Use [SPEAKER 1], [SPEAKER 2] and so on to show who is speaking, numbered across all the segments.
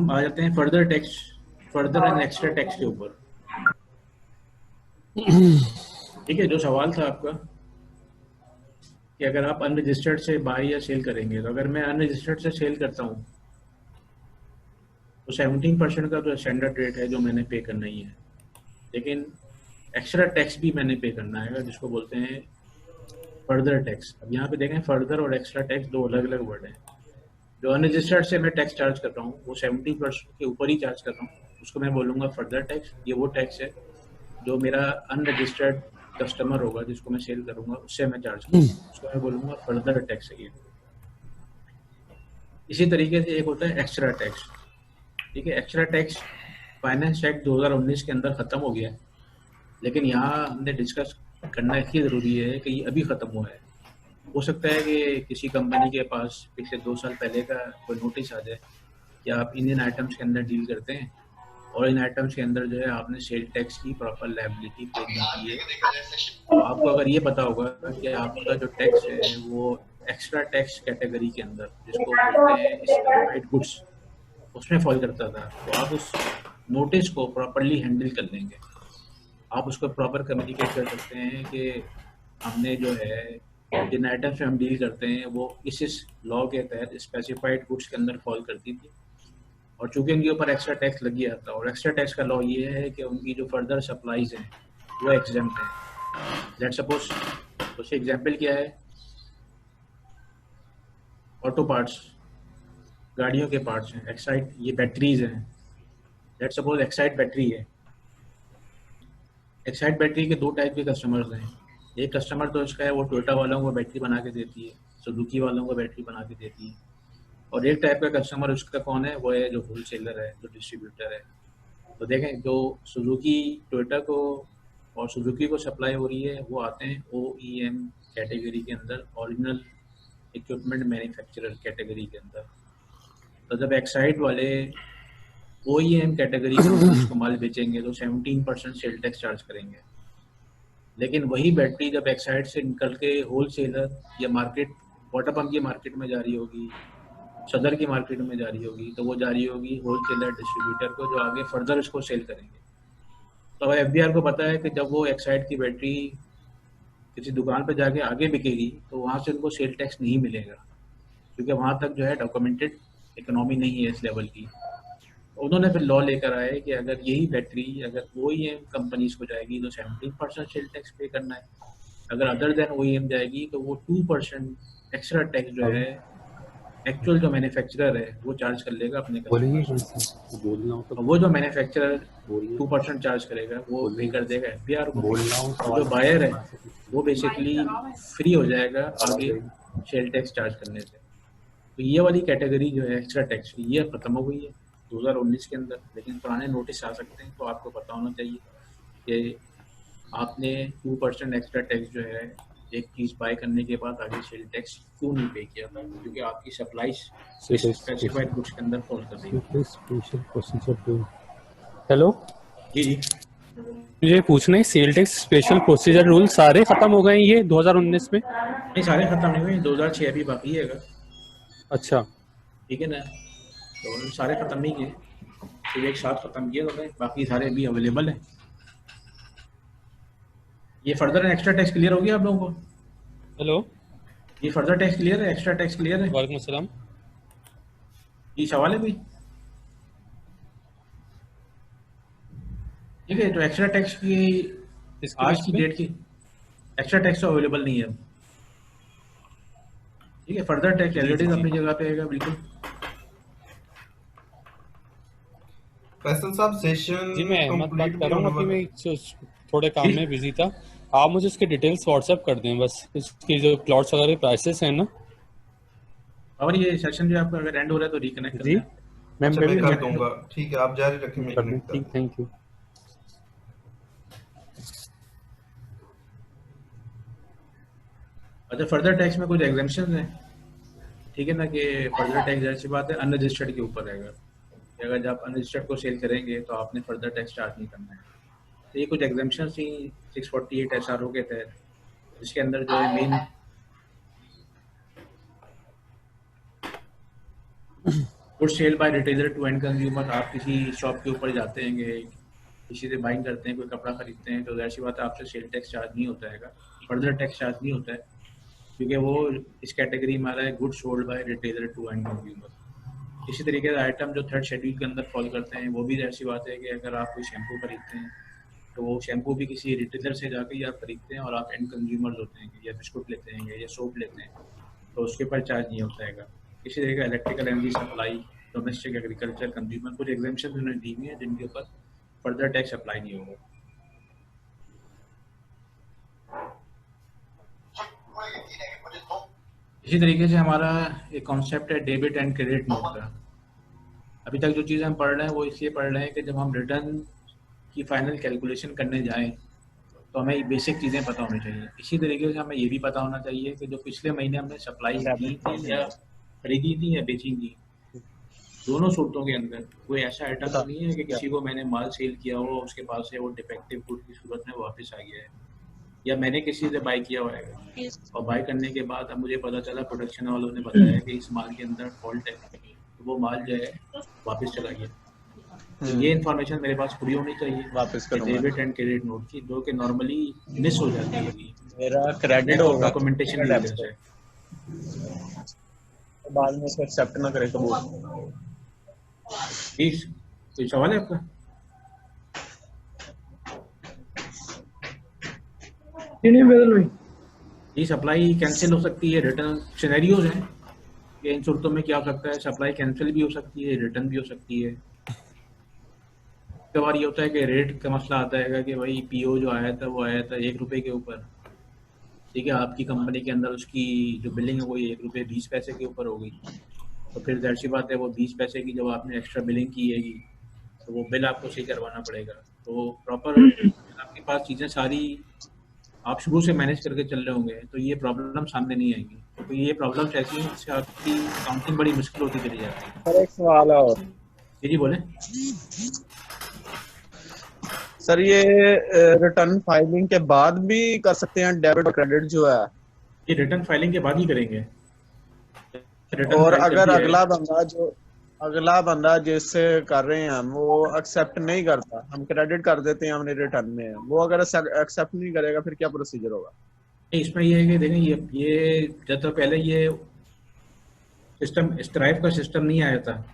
[SPEAKER 1] हम आ जाते हैं फर्दर एंड एक्स्ट्रा टैक्स के ऊपर। ठीक है, जो सवाल था आपका कि अगर आप अनरजिस्टर्ड से बाय या सेल करेंगे, तो अगर मैं अनरजिस्टर्ड से सेल करता हूँ तो 17% का जो स्टैंडर्ड रेट है जो मैंने पे करना ही है, लेकिन एक्स्ट्रा टैक्स भी मैंने पे करना है, जिसको बोलते हैं फर्दर टैक्स। अब यहाँ पे देखें, फर्दर और एक्स्ट्रा टैक्स दो अलग अलग वर्ड हैं। जो अनरजिस्टर्ड से मैं टैक्स चार्ज कर रहा हूँ वो 17% के ऊपर ही चार्ज कर रहा हूँ, उसको मैं बोलूँगा फर्दर टैक्स। ये वो टैक्स है जो मेरा अनरजिस्टर्ड कस्टमर होगा जिसको मैं सेल करूँगा उससे मैं चार्ज करूँगा, उसको मैं बोलूँगा फर्दर टैक्स है ये। इसी तरीके से एक होता है एक्स्ट्रा टैक्स। ठीक है, एक्स्ट्रा टैक्स फाइनेंस एक्ट 2019 के अंदर ख़त्म हो गया है, लेकिन यहाँ हमने डिस्कस करना इसलिए ज़रूरी है कि ये अभी ख़त्म हुआ है। हो सकता है कि किसी कंपनी के पास पिछले 2 साल पहले का कोई नोटिस आ जाए कि आप इन आइटम्स के अंदर डील करते हैं और इन आइटम्स के अंदर जो है आपने सेल टैक्स की प्रॉपर लायबिलिटी पे नहीं की है। तो आपको अगर ये पता होगा कि आपका जो टैक्स है वो एक्स्ट्रा टैक्स कैटेगरी के अंदर, जिसको बोलते हैं स्पेसिफाइड गुड्स, उसमें फॉल करता था, तो आप उस नोटिस को प्रॉपरली हैंडल कर लेंगे। आप उसको प्रॉपर कम्युनिकेट कर सकते हैं कि हमने जो है जिन आइटम से हम डील करते हैं वो इस लॉ के तहत स्पेसिफाइड गुड्स के अंदर फॉल करती थी, और चूंकि उनके ऊपर एक्स्ट्रा टैक्स लग गया था, और एक्स्ट्रा टैक्स का लॉ ये है कि उनकी जो फर्दर सप्लाईज हैं वो एग्जेम्प्ट हैं। लेट सपोज, उससे एग्जाम्पल क्या है, ऑटो पार्ट्स, गाड़ियों के पार्ट्स हैं, एक्साइड, ये बैटरीज हैं। लेट सपोज एक्साइड बैटरी है। एक्साइड बैटरी के दो टाइप के कस्टमर्स हैं। एक कस्टमर तो इसका है वो टोयोटा वालों को बैटरी बना के देती है, सुजुकी वालों को बैटरी बना के देती है, और एक टाइप का कस्टमर उसका कौन है, वो है जो होल सेलर है, जो डिस्ट्रीब्यूटर है। तो देखें, जो सुजुकी टोयोटा को और सुजुकी को सप्लाई हो रही है वो आते हैं OEM कैटेगरी के अंदर, ओरिजिनल इक्विपमेंट मैन्युफैक्चरर कैटेगरी के अंदर। तो जब एक्साइड वाले OEM कैटेगरी के अंदर इसको माल बेचेंगे तो 17% सेल टैक्स चार्ज करेंगे। लेकिन वही बैटरी जब एक्साइड से निकल के होल सेलर या मार्केट, वाटर पम्प की मार्केट में जा रही होगी, सदर की मार्केट में जा रही होगी, तो वो जा रही होगी होल सेलर डिस्ट्रीब्यूटर को, जो आगे फर्दर इसको सेल करेंगे। तो FBR को पता है कि जब वो एक्साइड की बैटरी किसी दुकान पे जाके आगे बिकेगी तो वहाँ से उनको सेल टैक्स नहीं मिलेगा, क्योंकि वहाँ तक जो है डॉक्यूमेंटेड इकोनॉमी नहीं है इस लेवल की। उन्होंने फिर लॉ लेकर आए कि अगर यही बैटरी अगर OEM कंपनीज को जाएगी तो 17% सेल टैक्स पे करना है, अगर अदर देन OEM जाएगी तो वो 2% एक्स्ट्रा टैक्स जो है एक्चुअल जो मैन्युफैक्चरर है वो चार्ज कर लेगा अपने कस्टमर से।
[SPEAKER 2] बोलना
[SPEAKER 1] तो वो जो मैन्युफैक्चरर 2% चार्ज करेगा वो पे कर देगा FBR को, और जो बायर है वो बेसिकली फ्री हो जाएगा आगे सेल टैक्स चार्ज करने से। तो ये वाली कैटेगरी जो है एक्स्ट्रा टैक्स की, ये खत्म हो गई है 2019 के अंदर, लेकिन पुराने नोटिस आ सकते हैं, तो आपको पता होना चाहिए कि आपने 2% एक्स्ट्रा टैक्स जो है एक चीज़ बाय करने के बाद आगे सेल टैक्स क्यों नहीं पे किया था, क्योंकि आपकी सप्लाईज इस स्पेसिफाइड गुड्स के अंदर फॉल कर रही है।
[SPEAKER 2] Special procedure. हेलो,
[SPEAKER 1] जी जी,
[SPEAKER 2] मुझे पूछना है sale tax special procedure rule सारे खत्म हो गए ये 2019 में?
[SPEAKER 1] नहीं सारे खत्म नहीं हुए, 2006 अभी बाकी है।
[SPEAKER 2] अच्छा,
[SPEAKER 1] ठीक है ना, तो सारे खत्म नहीं किए, सिर्फ एक साथ खत्म किए तो बाकी सारे अभी अवेलेबल है। ये फर्दर एक्स्ट्रा टैक्स क्लियर हो गया आप लोगों को?
[SPEAKER 2] हेलो,
[SPEAKER 1] ये फर्दर टैक्स क्लियर है, एक्स्ट्रा टैक्स क्लियर है?
[SPEAKER 2] वालेकुम अस्सलाम।
[SPEAKER 1] ये सवाल है भी। ठीक है, तो एक्स्ट्रा टैक्स की
[SPEAKER 2] इसके
[SPEAKER 1] आज
[SPEAKER 2] बेस
[SPEAKER 1] की
[SPEAKER 2] पे
[SPEAKER 1] डेट की एक्स्ट्रा टैक्स तो अवेलेबल नहीं है अब। ठीक है, फर्दर टैक्स
[SPEAKER 2] जी जी
[SPEAKER 1] एलरेडी
[SPEAKER 2] जी
[SPEAKER 1] अपनी जगह पे आएगा बिल्कुल।
[SPEAKER 3] फैसल साहब सेशन
[SPEAKER 2] जी, मैं अहमद बात
[SPEAKER 3] कंप्लीट
[SPEAKER 2] कर
[SPEAKER 3] नहीं
[SPEAKER 2] रहा हूँ।
[SPEAKER 3] होने
[SPEAKER 2] अभी
[SPEAKER 3] वाला।
[SPEAKER 2] मैं थोड़े काम में बिजी था। आप मुझे इसके डिटेल्स व्हाट्सएप कर दें बस, इसकी जो प्लॉट्स वगैरह प्राइसेस हैं ना।
[SPEAKER 1] और ये सेशन जो आपका अगर एंड हो रहा है तो रिकनेक्ट
[SPEAKER 2] जी,
[SPEAKER 1] करना है।
[SPEAKER 3] अच्छा
[SPEAKER 2] मैं
[SPEAKER 3] मैं
[SPEAKER 2] भी
[SPEAKER 3] कर दूंगा, ठीक है आप जारी रखें, मैं
[SPEAKER 2] कर दूँ।
[SPEAKER 3] कनेक्ट कर
[SPEAKER 2] ठीक,
[SPEAKER 3] दूंगा।
[SPEAKER 2] Thank you.
[SPEAKER 1] अच्छा, फर्दर टैक्स में कुछ एग्जाम्पशन हैं, ठीक है ना, कि फर्दर टैक्स जैसी बात है अनरजिस्टर्ड के ऊपर रहेगा, कि अगर जब अनरजिस्टर्ड को सेल करेंगे तो आपने फर्दर टैक्स चार्ज नहीं करना है। तो ये कुछ एग्जाम्पशन थी 648 SRO के तहत, जिसके अंदर जो है good sale by retailer to end consumer, आप किसी शॉप के ऊपर जाते हैं, किसी से बाइंग करते हैं, कोई कपड़ा खरीदते हैं, तो ऐसी बात है आपसे सेल टैक्स चार्ज नहीं होता है, फर्दर टैक्स चार्ज नहीं होता है, क्योंकि वो इस कैटेगरी में आ रहा है good sold by retailer to end consumer. इसी तरीके से आइटम जो थर्ड शेड्यूल के अंदर फॉल करते हैं, वो भी ऐसी बात है कि अगर आप कोई शैम्पू खरीदते हैं तो वो शैम्पू भी किसी रिटेलर से जाकर या खरीदते हैं, और आप एंड कंज्यूमर्स होते हैं या बिस्कुट लेते हैं या सोप लेते हैं, तो उसके ऊपर चार्ज नहीं होता है। इसी तरीके electrical energy supply, domestic agriculture, consumer, कुछ एग्जाम्पशन उन्होंने दी हुई है जिनके ऊपर फर्दर टैक्स अप्लाई नहीं होगा। इसी तरीके से हमारा एक कॉन्सेप्ट है डेबिट एंड क्रेडिट नोट का। अभी तक जो चीज़ हम पढ़ रहे हैं वो इसलिए पढ़ रहे हैं कि जब हम रिटर्न की फाइनल कैलकुलेशन करने जाएं तो हमें बेसिक चीज़ें पता होनी चाहिए। इसी तरीके से हमें ये भी पता होना चाहिए कि जो पिछले महीने हमने सप्लाई की थी या खरीदी थी या बेची थी, दोनों सूरतों के अंदर कोई ऐसा आइटम तो नहीं है कि किसी को मैंने माल सेल किया हो, उसके पास से वो डिफेक्टिव गुड की सूरत में वापस आ गया है, या मैंने किसी से बाय किया हुआ है और बाय करने के बाद अब मुझे पता चला प्रोडक्शन वालों ने बताया कि इस माल के अंदर फॉल्ट है, तो वो माल जो है वापस चला गया। तो ये इन्फॉर्मेशन मेरे पास पूरी होनी चाहिए वापस डेबिट एंड क्रेडिट नोट की, जो कि नॉर्मली मिस हो जाती है।
[SPEAKER 4] मेरा क्रेडिट होगा
[SPEAKER 1] डॉक्यूमेंटेशन की वजह से,
[SPEAKER 4] बाद में उसको एक्सेप्ट ना करे कबूल।
[SPEAKER 1] प्लीज कोई सवाल है आपका?
[SPEAKER 5] नहीं बदल भाई,
[SPEAKER 1] ये सप्लाई कैंसिल हो सकती है, रिटर्न सिनेरियोज हैं कि इन सूरतों में क्या हो सकता है, सप्लाई कैंसिल भी हो सकती है, रिटर्न भी हो सकती है। कई बार ये होता है कि रेट का मसला आता है कि भाई पीओ जो आया था वो आया था ₹1 के ऊपर, ठीक है, आपकी कंपनी के अंदर उसकी जो बिलिंग है वो ₹1.20 के ऊपर हो गई, तो फिर जाहिर सी बात है वो 20 पैसे की जब आपने एक्स्ट्रा बिलिंग की है तो वो बिल आपको सही करवाना पड़ेगा। तो प्रॉपर आपके पास चीज़ें सारी आप शुरू से मैनेज करके चल रहे होंगे तो ये प्रॉब्लम सामने नहीं आएगी। तो ये प्रॉब्लम्स ऐसी हैं जिससे आपकी काउंटिंग बड़ी मुश्किल होती चली जाती है।
[SPEAKER 4] सर एक सवाल है और,
[SPEAKER 1] जी बोले
[SPEAKER 4] सर ये रिटर्न फाइलिंग के बाद भी कर सकते हैं डेबिट और क्रेडिट जो है?
[SPEAKER 1] ये रिटर्न फाइलिंग के बाद ही करेंगे।
[SPEAKER 4] और अगर अगला बंदा जिससे कर रहे हैं हम वो एक्सेप्ट नहीं करता, हम क्रेडिट कर देते हैं हमने रिटर्न में, वो अगर एक्सेप्ट नहीं करेगा फिर क्या प्रोसीजर होगा?
[SPEAKER 1] इसमें ये है कि देखें ये जब तक पहले ये सिस्टम स्ट्राइप का सिस्टम नहीं आया था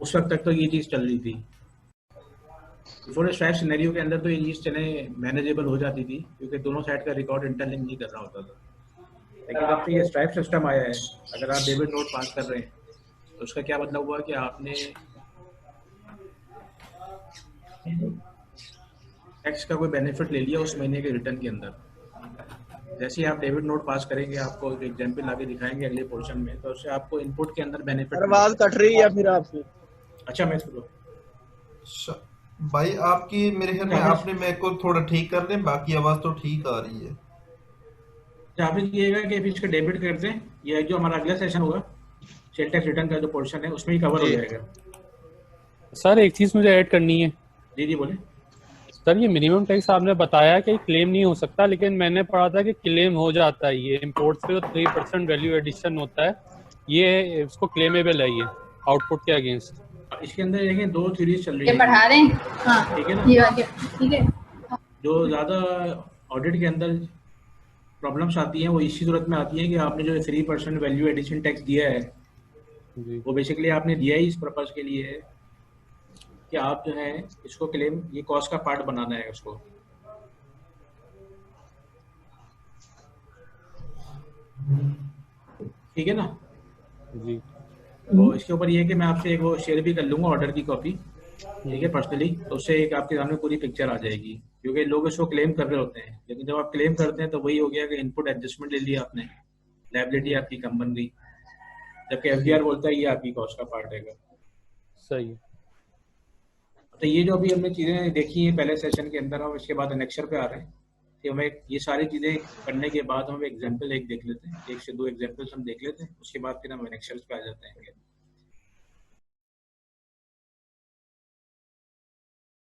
[SPEAKER 1] उस वक्त तक तो ये चीज़ चल रही थी। बिफोर स्ट्राइप सिनेरियो के अंदर तो ये चीज़ चले मैनेजेबल हो जाती थी क्योंकि दोनों साइड का रिकॉर्ड इंटरलिंक नहीं कर रहा होता था। लेकिन जब से ये स्ट्राइप सिस्टम आया है, अगर आप डेबिट नोट पास कर रहे हैं तो उसका क्या मतलब हुआ कि आपने टैक्स का कोई बेनिफिट ले लिया उस महीने के रिटर्न के अंदर। जैसे ही आप डेबिट नोट पास करेंगे, आपको एक एग्जांपल आगे दिखाएंगे अगले पोर्शन में, तो उससे आपको इनपुट के अंदर बेनिफिट।
[SPEAKER 4] आवाज कट रही है फिर आपकी।
[SPEAKER 1] अच्छा मैं इसको
[SPEAKER 3] भाई आपकी मेरे ख्याल में आपने मेरे को थोड़ा ठीक कर दें, बाकी आवाज तो ठीक आ रही है।
[SPEAKER 1] आप कीजिएगा कि फिर इसका डेबिट कर दें, ये जो हमारा अगला सेशन होगा सेल टैक्स रिटर्न का जो पोर्शन है उसमें ही कवर हो जाएगा।
[SPEAKER 2] सर एक चीज मुझे ऐड करनी है।
[SPEAKER 1] जी बोले
[SPEAKER 2] सर ये मिनिमम टैक्स आपने बताया कि क्लेम नहीं हो सकता, लेकिन मैंने पढ़ा था कि क्लेम हो जाता है। ये इम्पोर्ट से 3% वैल्यू एडिशन होता है, ये उसको क्लेमेबल है ये आउटपुट के अगेंस्ट।
[SPEAKER 1] इसके अंदर देखें 2 सीरीज चल रही है,
[SPEAKER 6] पढ़ा रहे हैं। हाँ,
[SPEAKER 1] ठीक है ना,
[SPEAKER 6] ये ठीक है।
[SPEAKER 1] जो ज़्यादा ऑडिट के अंदर प्रॉब्लम्स आती हैं वो इसी सूरत में आती हैं कि आपने जो 3% वैल्यू एडिशन टैक्स दिया है वो बेसिकली आपने दिया ही इस पर्पस के लिए है कि आप जो है इसको क्लेम, ये कॉस्ट का पार्ट बनाना है उसको। ठीक है ना
[SPEAKER 2] जी।
[SPEAKER 1] तो इसके ऊपर ये है कि मैं आपसे एक वो शेयर भी कर लूंगा ऑर्डर की कॉपी, ठीक है, पर्सनली, तो उससे एक आपके सामने पूरी पिक्चर आ जाएगी, क्योंकि लोग इसको क्लेम कर रहे होते हैं, लेकिन जब आप क्लेम करते हैं तो वही हो गया कि इनपुट एडजस्टमेंट ले लिया आपने, लायबिलिटी आपकी कम बन गई, जबकि एफडीआर बोलता है ये आपकी कॉस्ट का पार्ट है।
[SPEAKER 2] सही है।
[SPEAKER 1] तो ये जो अभी हमने चीज़ें देखी हैं पहले सेशन के अंदर, हम इसके बाद एनेक्सर पे आ रहे हैं कि हमें ये सारी चीज़ें करने के बाद हम एग्जाम्पल एक देख लेते हैं, 1 से 2 एग्जाम्पल्स हम देख लेते हैं, उसके बाद फिर हम एनेक्सर्स पे आ जाते हैं।